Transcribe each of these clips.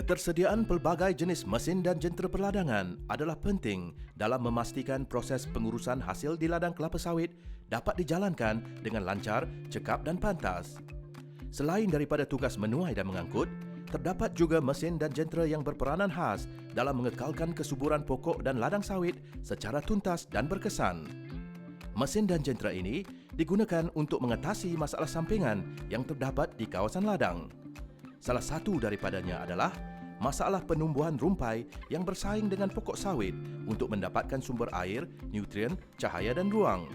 Ketersediaan pelbagai jenis mesin dan jentera perladangan adalah penting dalam memastikan proses pengurusan hasil di ladang kelapa sawit dapat dijalankan dengan lancar, cekap dan pantas. Selain daripada tugas menuai dan mengangkut, terdapat juga mesin dan jentera yang berperanan khas dalam mengekalkan kesuburan pokok dan ladang sawit secara tuntas dan berkesan. Mesin dan jentera ini digunakan untuk mengatasi masalah sampingan yang terdapat di kawasan ladang. Salah satu daripadanya adalah masalah penumbuhan rumpai yang bersaing dengan pokok sawit untuk mendapatkan sumber air, nutrien, cahaya dan ruang.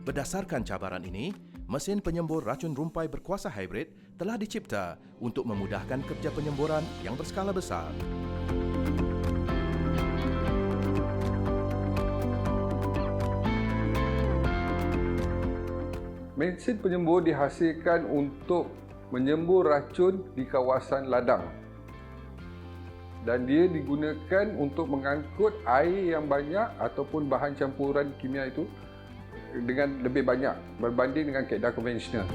Berdasarkan cabaran ini, mesin penyembur racun rumpai berkuasa hibrid telah dicipta untuk memudahkan kerja penyemburan yang berskala besar. Mesin penyembur dihasilkan untuk menyembur racun di kawasan ladang dan dia digunakan untuk mengangkut air yang banyak ataupun bahan campuran kimia itu dengan lebih banyak berbanding dengan kaedah konvensional.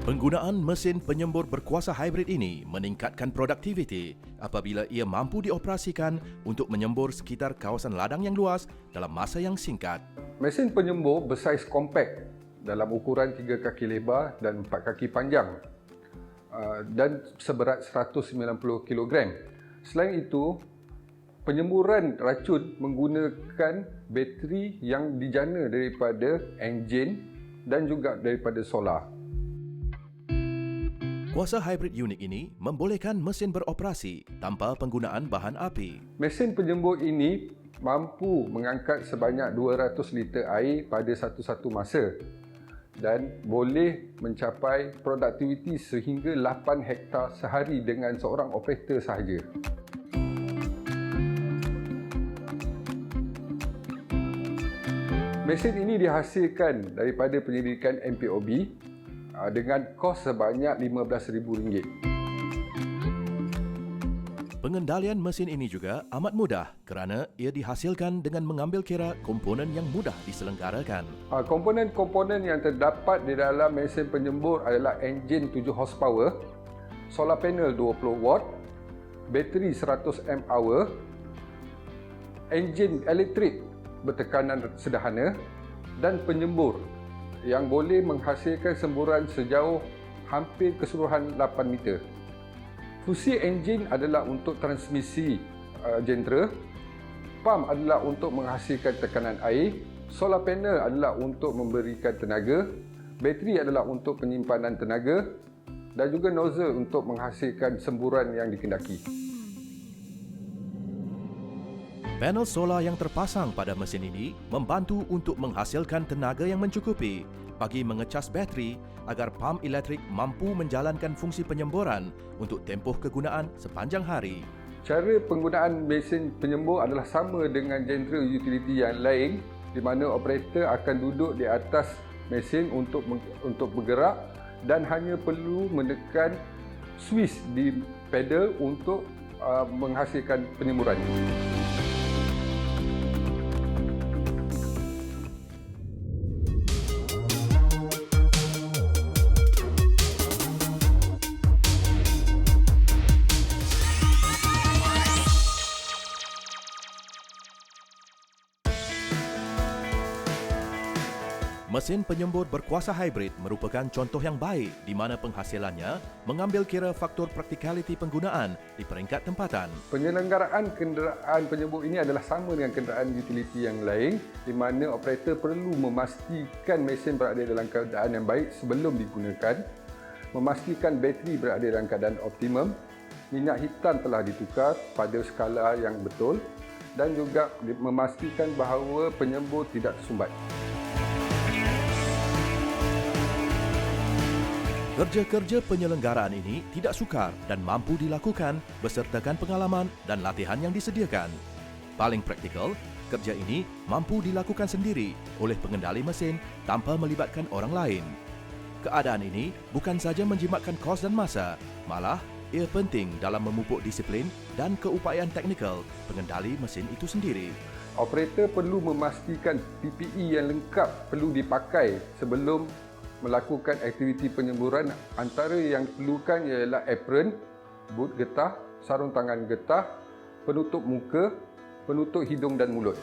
Penggunaan mesin penyembur berkuasa hibrid ini meningkatkan produktiviti apabila ia mampu dioperasikan untuk menyembur sekitar kawasan ladang yang luas dalam masa yang singkat. Mesin penyembur bersaiz kompak dalam ukuran 3 kaki lebar dan 4 kaki panjang dan seberat 190 kg. Selain itu, penyemburan racun menggunakan bateri yang dijana daripada enjin dan juga daripada solar. Kuasa hibrid unik ini membolehkan mesin beroperasi tanpa penggunaan bahan api. Mesin penyembur ini mampu mengangkat sebanyak 200 liter air pada satu-satu masa dan boleh mencapai produktiviti sehingga 8 hektar sehari dengan seorang operator sahaja. Mesin ini dihasilkan daripada penyelidikan MPOB dengan kos sebanyak RM15,000. Pengendalian mesin ini juga amat mudah kerana ia dihasilkan dengan mengambil kira komponen yang mudah diselenggarakan. Komponen-komponen yang terdapat di dalam mesin penyembur adalah enjin 7 horsepower, solar panel 20 watt, bateri 100 mAh, enjin elektrik bertekanan sederhana dan penyembur yang boleh menghasilkan semburan sejauh hampir keseluruhan 8 meter. Fusi enjin adalah untuk transmisi jentera, pam adalah untuk menghasilkan tekanan air, solar panel adalah untuk memberikan tenaga, bateri adalah untuk penyimpanan tenaga dan juga nozzle untuk menghasilkan semburan yang dikehendaki. Panel solar yang terpasang pada mesin ini membantu untuk menghasilkan tenaga yang mencukupi bagi mengecas bateri agar pam elektrik mampu menjalankan fungsi penyemburan untuk tempoh kegunaan sepanjang hari. Cara penggunaan mesin penyembur adalah sama dengan jentera utiliti yang lain di mana operator akan duduk di atas mesin untuk bergerak dan hanya perlu menekan switch di pedal untuk menghasilkan penyemburan. Mesin penyembur berkuasa hibrid merupakan contoh yang baik di mana penghasilannya mengambil kira faktor praktikaliti penggunaan di peringkat tempatan. Penyelenggaraan kenderaan penyembur ini adalah sama dengan kenderaan utiliti yang lain di mana operator perlu memastikan mesin berada dalam keadaan yang baik sebelum digunakan, memastikan bateri berada dalam keadaan optimum, minyak hitam telah ditukar pada skala yang betul dan juga memastikan bahawa penyembur tidak tersumbat. Kerja-kerja penyelenggaraan ini tidak sukar dan mampu dilakukan besertakan pengalaman dan latihan yang disediakan. Paling praktikal, kerja ini mampu dilakukan sendiri oleh pengendali mesin tanpa melibatkan orang lain. Keadaan ini bukan saja menjimatkan kos dan masa, malah ia penting dalam memupuk disiplin dan keupayaan teknikal pengendali mesin itu sendiri. Operator perlu memastikan PPE yang lengkap perlu dipakai sebelum melakukan aktiviti penyemburan. Antara yang perlukan ialah apron, boot getah, sarung tangan getah, penutup muka, penutup hidung dan mulut.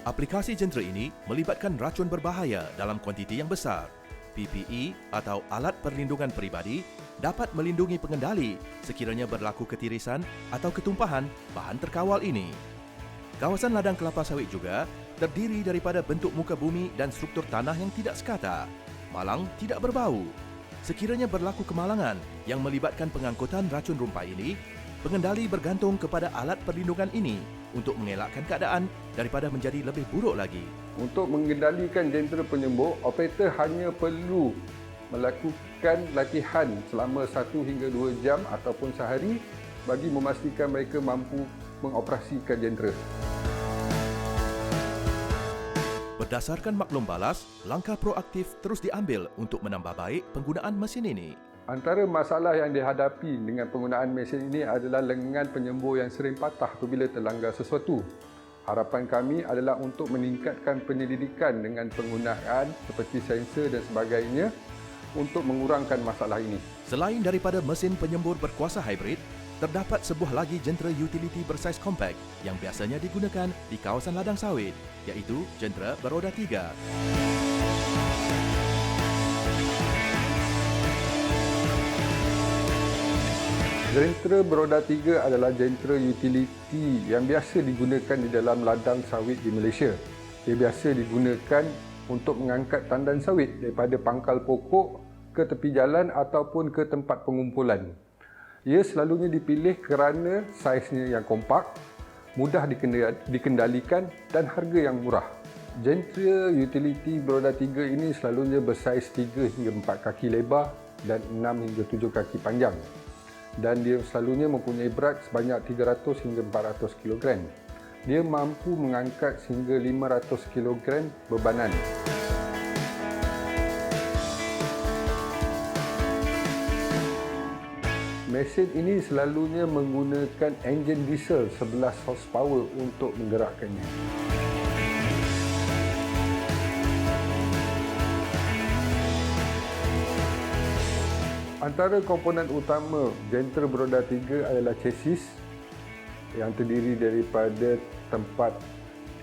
Aplikasi jentera ini melibatkan racun berbahaya dalam kuantiti yang besar. PPE atau alat perlindungan peribadi dapat melindungi pengendali sekiranya berlaku ketirisan atau ketumpahan bahan terkawal ini. Kawasan ladang kelapa sawit juga terdiri daripada bentuk muka bumi dan struktur tanah yang tidak sekata. Malang tidak berbau. Sekiranya berlaku kemalangan yang melibatkan pengangkutan racun rumpai ini, pengendali bergantung kepada alat perlindungan ini untuk mengelakkan keadaan daripada menjadi lebih buruk lagi. Untuk mengendalikan jentera penyembur, operator hanya perlu melakukan latihan selama 1 hingga 2 jam ataupun sehari bagi memastikan mereka mampu mengoperasikan jentera. Berdasarkan maklum balas, langkah proaktif terus diambil untuk menambah baik penggunaan mesin ini. Antara masalah yang dihadapi dengan penggunaan mesin ini adalah lengan penyembur yang sering patah apabila terlanggar sesuatu. Harapan kami adalah untuk meningkatkan penyelidikan dengan penggunaan seperti sensor dan sebagainya untuk mengurangkan masalah ini. Selain daripada mesin penyembur berkuasa hybrid, terdapat sebuah lagi jentera utility bersaiz compact yang biasanya digunakan di kawasan ladang sawit, iaitu jentera beroda 3. Jentera beroda 3 adalah jentera utility yang biasa digunakan di dalam ladang sawit di Malaysia. Ia biasa digunakan untuk mengangkat tandan sawit daripada pangkal pokok ke tepi jalan ataupun ke tempat pengumpulan. Ia selalunya dipilih kerana saiznya yang kompak, mudah dikendalikan dan harga yang murah. Jentera utility beroda 3 ini selalunya bersaiz 3 hingga 4 kaki lebar dan 6 hingga 7 kaki panjang. Dan dia selalunya mempunyai berat sebanyak 300 hingga 400 kg. Dia mampu mengangkat sehingga 500 kg bebanan. Mesin ini selalunya menggunakan enjin diesel 11 horsepower untuk menggerakkannya. Antara komponen utama jentera beroda 3 adalah chassis yang terdiri daripada tempat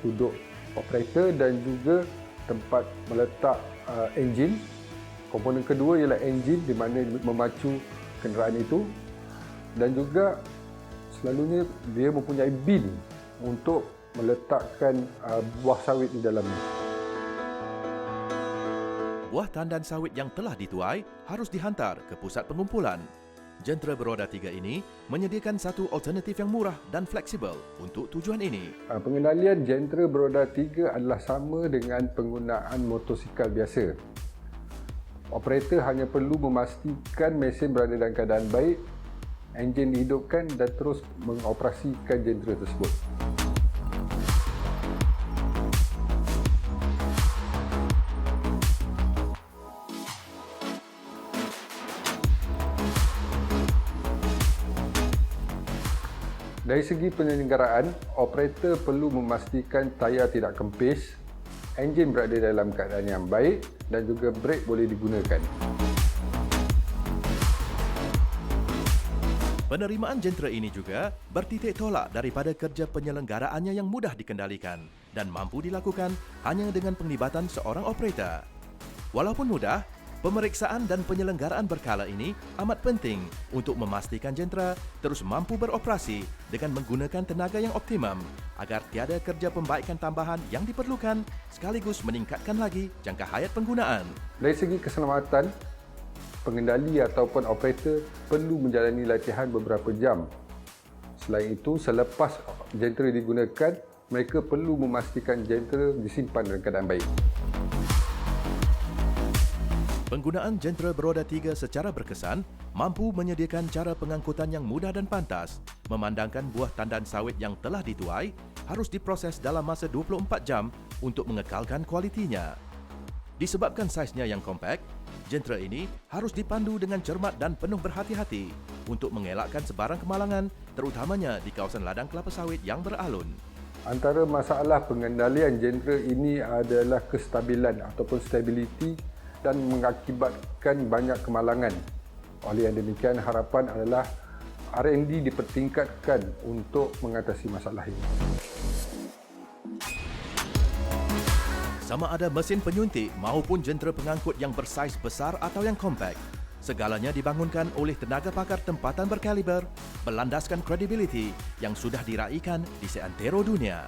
duduk operator dan juga tempat meletak enjin. Komponen kedua ialah enjin di mana memacu kenderaan itu, dan juga selalunya dia mempunyai bin untuk meletakkan buah sawit di dalamnya. Buah tandan sawit yang telah dituai harus dihantar ke pusat pengumpulan. Jentera beroda 3 ini menyediakan satu alternatif yang murah dan fleksibel untuk tujuan ini. Pengendalian jentera beroda 3 adalah sama dengan penggunaan motosikal biasa. Operator hanya perlu memastikan mesin berada dalam keadaan baik, enjin dihidupkan dan terus mengoperasikan jentera tersebut. Dari segi penyelenggaraan, operator perlu memastikan tayar tidak kempis, enjin berada dalam keadaan yang baik dan juga brek boleh digunakan. Penerimaan jentera ini juga bertitik tolak daripada kerja penyelenggaraannya yang mudah dikendalikan dan mampu dilakukan hanya dengan penglibatan seorang operator. Walaupun mudah, pemeriksaan dan penyelenggaraan berkala ini amat penting untuk memastikan jentera terus mampu beroperasi dengan menggunakan tenaga yang optimum agar tiada kerja pembaikan tambahan yang diperlukan sekaligus meningkatkan lagi jangka hayat penggunaan. Dari segi keselamatan, pengendali ataupun operator perlu menjalani latihan beberapa jam. Selain itu, selepas jentera digunakan, mereka perlu memastikan jentera disimpan dalam keadaan baik. Penggunaan jentera beroda 3 secara berkesan mampu menyediakan cara pengangkutan yang mudah dan pantas, memandangkan buah tandan sawit yang telah dituai harus diproses dalam masa 24 jam untuk mengekalkan kualitinya. Disebabkan saiznya yang kompak, jentera ini harus dipandu dengan cermat dan penuh berhati-hati untuk mengelakkan sebarang kemalangan, terutamanya di kawasan ladang kelapa sawit yang beralun. Antara masalah pengendalian jentera ini adalah kestabilan ataupun stability dan mengakibatkan banyak kemalangan. Oleh yang demikian, harapan adalah R&D dipertingkatkan untuk mengatasi masalah ini. Sama ada mesin penyuntik maupun jentera pengangkut yang bersaiz besar atau yang kompak, segalanya dibangunkan oleh tenaga pakar tempatan berkaliber, berlandaskan kredibiliti yang sudah diraikan di seantero dunia.